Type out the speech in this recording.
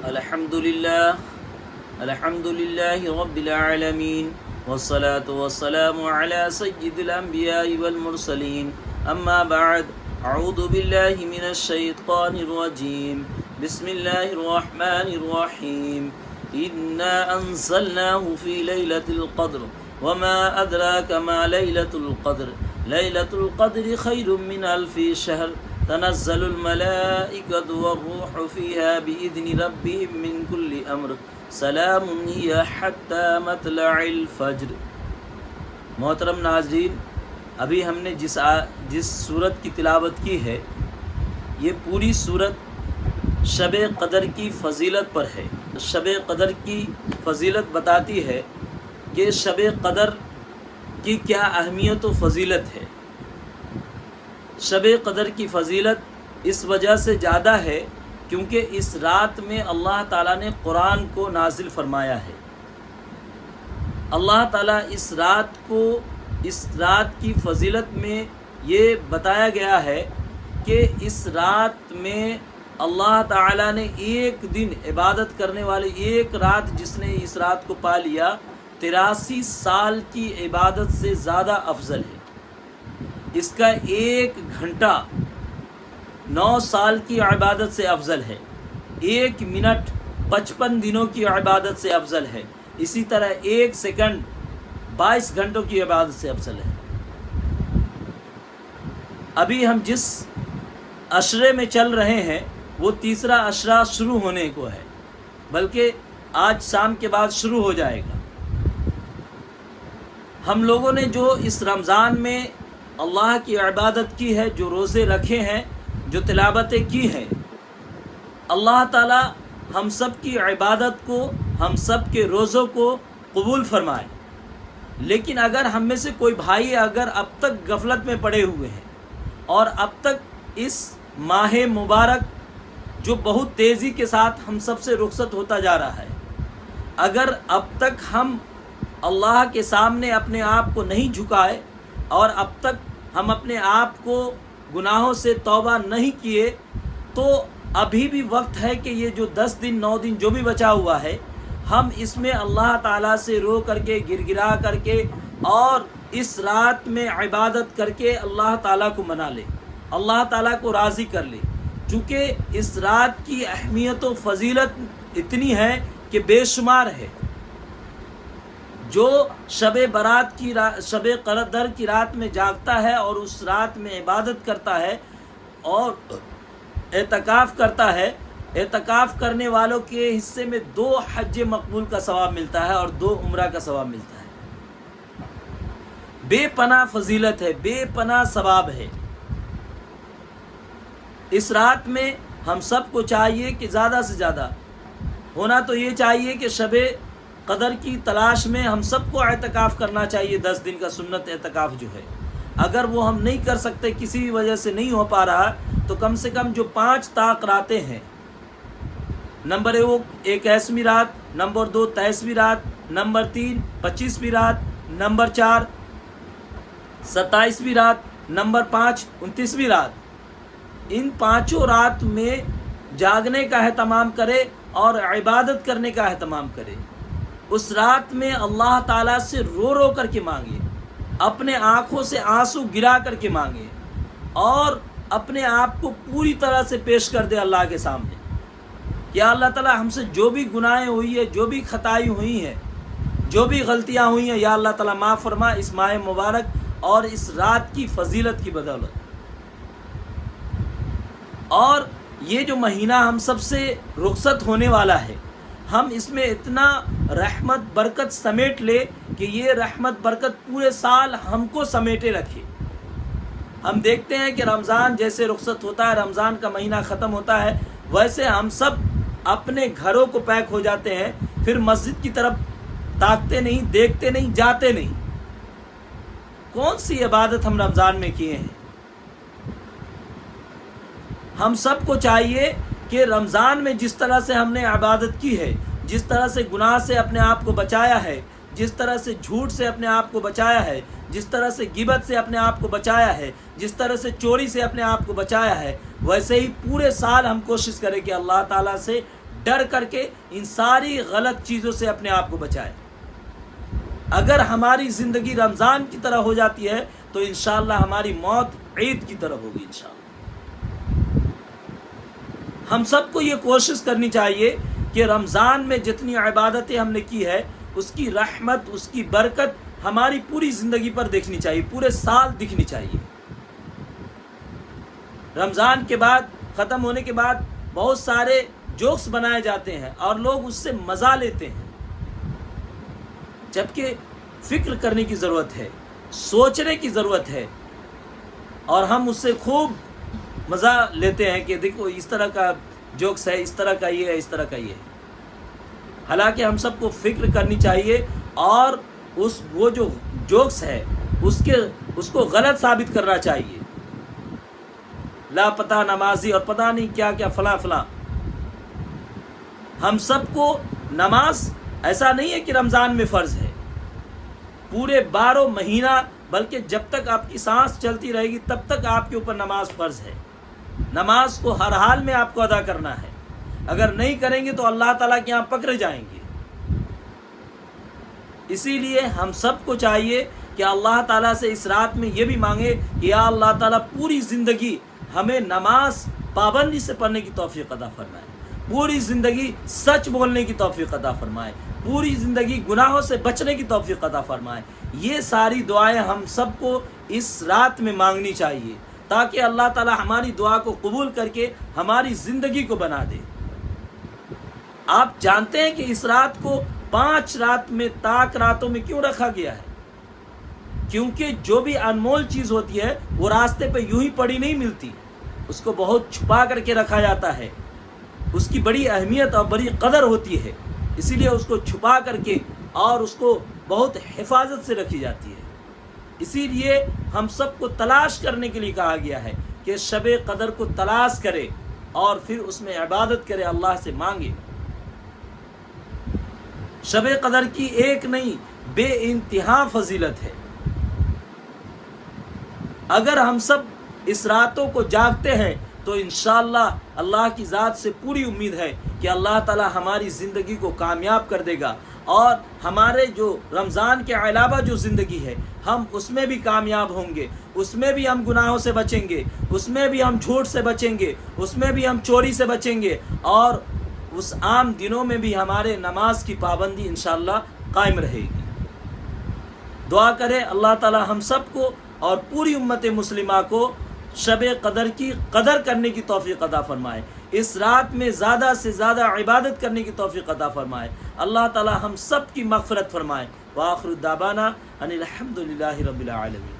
الحمدللہ رب العالمین والصلاة والسلام علی سید الانبیاء والمرسلین اما بعد اعوذ باللہ من الشیطان الرجیم بسم اللہ الرحمن الرحیم انا انزلناه فی لیلۃ القدر وما ادراک ما لیلۃ القدر لیلۃ القدر خیر من الف شہر تنزل الملائکۃ والروح فیہا بإذن ربہم من کل امر سلام ہی حتی مطلع الفجر۔ محترم ناظرین، ابھی ہم نے جس سورت کی تلاوت کی ہے، یہ پوری سورت شب قدر کی فضیلت پر ہے۔ شب قدر کی فضیلت بتاتی ہے کہ شب قدر کی کیا اہمیت و فضیلت ہے۔ شب قدر کی فضیلت اس وجہ سے زیادہ ہے کیونکہ اس رات میں اللہ تعالیٰ نے قرآن کو نازل فرمایا ہے۔ اللہ تعالیٰ اس رات کی فضیلت میں یہ بتایا گیا ہے کہ اس رات میں اللہ تعالیٰ نے ایک دن عبادت کرنے والے، ایک رات جس نے اس رات کو پا لیا، 83 سال کی عبادت سے زیادہ افضل ہے۔ اس کا ایک گھنٹہ 9 سال کی عبادت سے افضل ہے، 1 منٹ 55 دنوں کی عبادت سے افضل ہے، اسی طرح 1 سیکنڈ 22 گھنٹوں کی عبادت سے افضل ہے۔ ابھی ہم جس عشرے میں چل رہے ہیں وہ تیسرا عشرہ شروع ہونے کو ہے، بلکہ آج شام کے بعد شروع ہو جائے گا۔ ہم لوگوں نے جو اس رمضان میں اللہ کی عبادت کی ہے، جو روزے رکھے ہیں، جو تلاوتیں کی ہیں، اللہ تعالی ہم سب کی عبادت کو، ہم سب کے روزوں کو قبول فرمائے۔ لیکن اگر ہم میں سے کوئی بھائی اگر اب تک غفلت میں پڑے ہوئے ہیں اور اب تک اس ماہ مبارک جو بہت تیزی کے ساتھ ہم سب سے رخصت ہوتا جا رہا ہے، اگر اب تک ہم اللہ کے سامنے اپنے آپ کو نہیں جھکائے اور اب تک ہم اپنے آپ کو گناہوں سے توبہ نہیں کیے، تو ابھی بھی وقت ہے کہ یہ جو 10 دن 9 دن جو بھی بچا ہوا ہے، ہم اس میں اللہ تعالیٰ سے رو کر کے، گر گرا کر کے اور اس رات میں عبادت کر کے اللہ تعالیٰ کو منا لے، اللہ تعالیٰ کو راضی کر لے، چونکہ اس رات کی اہمیت و فضیلت اتنی ہے کہ بے شمار ہے۔ جو شب قدر کی رات میں جاگتا ہے اور اس رات میں عبادت کرتا ہے اور اعتکاف کرتا ہے، اعتکاف کرنے والوں کے حصے میں 2 حج مقبول کا ثواب ملتا ہے اور 2 عمرہ کا ثواب ملتا ہے۔ بے پناہ فضیلت ہے، بے پناہ ثواب ہے۔ اس رات میں ہم سب کو چاہیے کہ زیادہ سے زیادہ ہونا تو یہ چاہیے کہ شب قدر کی تلاش میں ہم سب کو اعتکاف کرنا چاہیے۔ 10 دن کا سنت اعتکاف جو ہے، اگر وہ ہم نہیں کر سکتے، کسی بھی وجہ سے نہیں ہو پا رہا، تو کم سے کم جو 5 طاق راتیں ہیں، نمبر 1 21ویں رات، نمبر 2 23ویں رات، نمبر 3 25ویں رات، نمبر 4 27ویں رات، نمبر 5 29ویں رات، ان 5 رات میں جاگنے کا اہتمام کرے اور عبادت کرنے کا اہتمام کرے۔ اس رات میں اللہ تعالیٰ سے رو رو کر کے مانگے، اپنے آنکھوں سے آنسو گرا کر کے مانگے اور اپنے آپ کو پوری طرح سے پیش کر دے اللہ کے سامنے کہ اللہ تعالیٰ ہم سے جو بھی گناہیں ہوئی ہے، جو بھی خطائی ہوئی ہیں، جو بھی غلطیاں ہوئی ہیں، یا اللہ تعالیٰ معاف فرما اس ماہ مبارک اور اس رات کی فضیلت کی بدولت۔ اور یہ جو مہینہ ہم سب سے رخصت ہونے والا ہے، ہم اس میں اتنا رحمت برکت سمیٹ لے کہ یہ رحمت برکت پورے سال ہم کو سمیٹے رکھے۔ ہم دیکھتے ہیں کہ رمضان جیسے رخصت ہوتا ہے، رمضان کا مہینہ ختم ہوتا ہے، ویسے ہم سب اپنے گھروں کو پیک ہو جاتے ہیں، پھر مسجد کی طرف تاکتے نہیں، دیکھتے نہیں، جاتے نہیں۔ کون سی عبادت ہم رمضان میں کیے ہیں؟ ہم سب کو چاہیے کہ رمضان میں جس طرح سے ہم نے عبادت کی ہے، جس طرح سے گناہ سے اپنے آپ کو بچایا ہے، جس طرح سے جھوٹ سے اپنے آپ کو بچایا ہے، جس طرح سے غیبت سے اپنے آپ کو بچایا ہے، جس طرح سے چوری سے اپنے آپ کو بچایا ہے، ویسے ہی پورے سال ہم کوشش کریں کہ اللہ تعالیٰ سے ڈر کر کے ان ساری غلط چیزوں سے اپنے آپ کو بچائے۔ اگر ہماری زندگی رمضان کی طرح ہو جاتی ہے تو انشاءاللہ ہماری موت عید کی طرح ہوگی انشاءاللہ۔ ہم سب کو یہ کوشش کرنی چاہیے کہ رمضان میں جتنی عبادتیں ہم نے کی ہے اس کی رحمت، اس کی برکت ہماری پوری زندگی پر دیکھنی چاہیے، پورے سال دکھنی چاہیے۔ رمضان کے بعد، ختم ہونے کے بعد بہت سارے جوکس بنائے جاتے ہیں اور لوگ اس سے مزہ لیتے ہیں، جبکہ فکر کرنے کی ضرورت ہے، سوچنے کی ضرورت ہے، اور ہم اس سے خوب مزہ لیتے ہیں کہ دیکھو اس طرح کا جوکس ہے، اس طرح کا یہ ہے، اس طرح کا یہ ہے۔ حالانکہ ہم سب کو فکر کرنی چاہیے اور وہ جو جوکس ہے اس کو غلط ثابت کرنا چاہیے۔ لاپتہ نمازی اور پتہ نہیں کیا کیا فلاں فلاں۔ ہم سب کو نماز ایسا نہیں ہے کہ رمضان میں فرض ہے، پورے 12 مہینہ، بلکہ جب تک آپ کی سانس چلتی رہے گی تب تک آپ کے اوپر نماز فرض ہے۔ نماز کو ہر حال میں آپ کو ادا کرنا ہے، اگر نہیں کریں گے تو اللہ تعالیٰ کے یہاں پکڑے جائیں گے۔ اسی لیے ہم سب کو چاہیے کہ اللہ تعالیٰ سے اس رات میں یہ بھی مانگے کہ یا اللہ تعالیٰ پوری زندگی ہمیں نماز پابندی سے پڑھنے کی توفیق عطا فرمائے، پوری زندگی سچ بولنے کی توفیق عطا فرمائے، پوری زندگی گناہوں سے بچنے کی توفیق عطا فرمائے۔ یہ ساری دعائیں ہم سب کو اس رات میں مانگنی چاہیے تاکہ اللہ تعالیٰ ہماری دعا کو قبول کر کے ہماری زندگی کو بنا دے۔ آپ جانتے ہیں کہ اس رات کو 5 رات میں طاق راتوں میں کیوں رکھا گیا ہے؟ کیونکہ جو بھی انمول چیز ہوتی ہے وہ راستے پہ یوں ہی پڑی نہیں ملتی، اس کو بہت چھپا کر کے رکھا جاتا ہے، اس کی بڑی اہمیت اور بڑی قدر ہوتی ہے، اسی لیے اس کو چھپا کر کے اور اس کو بہت حفاظت سے رکھی جاتی ہے۔ اسی لیے ہم سب کو تلاش کرنے کے لیے کہا گیا ہے کہ شب قدر کو تلاش کرے اور پھر اس میں عبادت کرے، اللہ سے مانگے۔ شب قدر کی ایک نہیں بے انتہا فضیلت ہے۔ اگر ہم سب اس راتوں کو جاگتے ہیں تو انشاءاللہ اللہ کی ذات سے پوری امید ہے کہ اللہ تعالی ہماری زندگی کو کامیاب کر دے گا، اور ہمارے جو رمضان کے علاوہ جو زندگی ہے ہم اس میں بھی کامیاب ہوں گے، اس میں بھی ہم گناہوں سے بچیں گے، اس میں بھی ہم جھوٹ سے بچیں گے، اس میں بھی ہم چوری سے بچیں گے، اور اس عام دنوں میں بھی ہمارے نماز کی پابندی انشاءاللہ قائم رہے گی۔ دعا کرے اللہ تعالی ہم سب کو اور پوری امت مسلمہ کو شب قدر کی قدر کرنے کی توفیق عطا فرمائے، اس رات میں زیادہ سے زیادہ عبادت کرنے کی توفیق عطا فرمائے۔ اللہ تعالی ہم سب کی مغفرت فرمائے۔ وآخر دعوانا ان الحمد للہ رب العالمین۔